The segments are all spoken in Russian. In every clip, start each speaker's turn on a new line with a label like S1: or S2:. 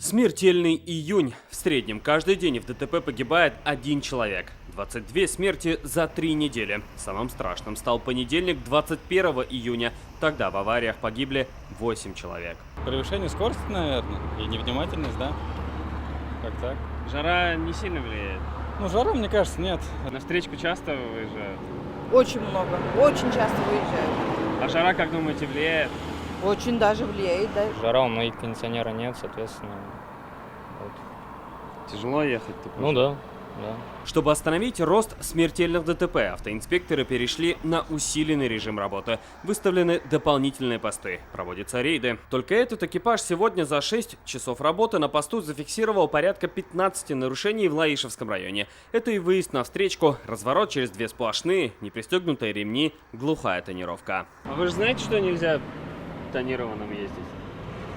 S1: Смертельный июнь. В среднем каждый день в ДТП погибает один человек. 22 смерти за 3 недели. Самым страшным стал понедельник, 21 июня. Тогда в авариях погибли 8 человек.
S2: Превышение скорости, наверное, и невнимательность, да? Как так?
S3: Жара не сильно влияет.
S2: Ну, жара, мне кажется, нет.
S3: На встречку часто выезжают.
S4: Очень много, очень часто выезжают.
S3: А жара, как думаете, влияет?
S4: Очень даже влияет, да.
S5: Жара, у многих кондиционера нет, соответственно. Вот.
S3: Тяжело ехать?
S5: Ну да.
S1: Чтобы остановить рост смертельных ДТП, автоинспекторы перешли на усиленный режим работы. Выставлены дополнительные посты, проводятся рейды. Только этот экипаж сегодня за 6 часов работы на посту зафиксировал порядка 15 нарушений в Лаишевском районе. Это и выезд на встречку, разворот через 2 сплошные, непристегнутые ремни, глухая тонировка.
S3: А вы же знаете, что нельзя тонированным ездить?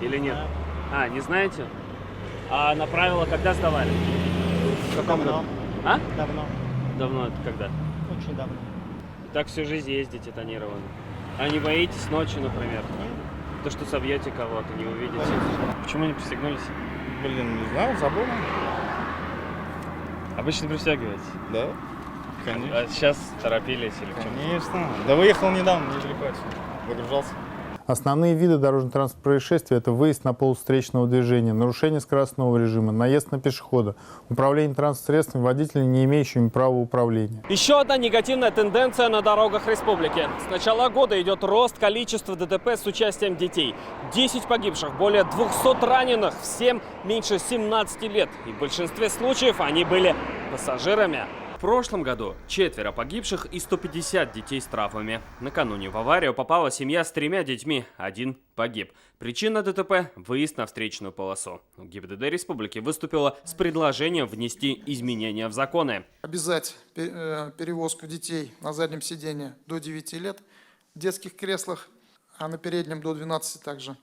S3: Или нет? А, не знаете? А на правила когда сдавали? В каком году? А?
S6: Давно.
S3: Давно это когда?
S6: Очень давно.
S3: И так всю жизнь ездите тонированным. А не боитесь ночью, например? То, что собьете кого-то, не увидите. Почему не пристегнулись?
S2: Блин, не знаю, забыл.
S3: Обычно пристегиваетесь.
S2: Да, конечно.
S3: А сейчас торопились или в чем?
S2: Конечно. Да выехал недавно, недалеко отсюда. Загружался.
S7: Основные виды дорожно-транспортных происшествий – это выезд на полосу встречного движения, нарушение скоростного режима, наезд на пешехода, управление транспортными средствами водителями, не имеющими права управления.
S1: Еще одна негативная тенденция на дорогах республики. С начала года идет рост количества ДТП с участием детей. 10 погибших, более 200 раненых, всем меньше 17 лет. И в большинстве случаев они были пассажирами. В прошлом году 4 погибших и 150 детей с травмами. Накануне в аварию попала семья с 3 детьми, 1 погиб. Причина ДТП – выезд на встречную полосу. ГИБДД республики выступила с предложением внести изменения в законы.
S8: Обязать перевозку детей на заднем сиденье до 9 лет, в детских креслах, а на переднем до 12 также.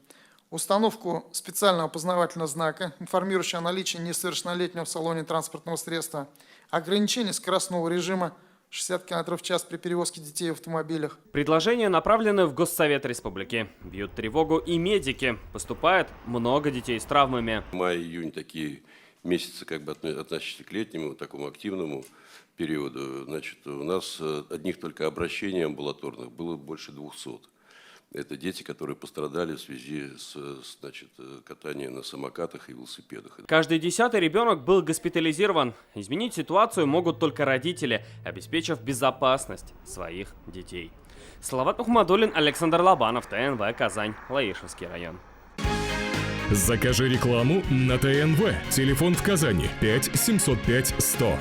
S8: Установку специального опознавательного знака, информирующего о наличии несовершеннолетнего в салоне транспортного средства, ограничение скоростного режима 60 км в час при перевозке детей в автомобилях.
S1: Предложения направлены в Госсовет республики. Бьют тревогу и медики. Поступает много детей с травмами.
S9: Май-июнь такие месяцы, как бы относятся к летнему, такому активному периоду. Значит, у нас одних только обращений амбулаторных было больше 200. Это дети, которые пострадали в связи с катанием на самокатах и велосипедах.
S1: Каждый 10-й ребенок был госпитализирован. Изменить ситуацию могут только родители, обеспечив безопасность своих детей. Салават Мухаммадуллин, Александр Лобанов, ТНВ, Казань, Лаишевский район.
S10: Закажи рекламу на ТНВ. Телефон в Казани 5 705 100.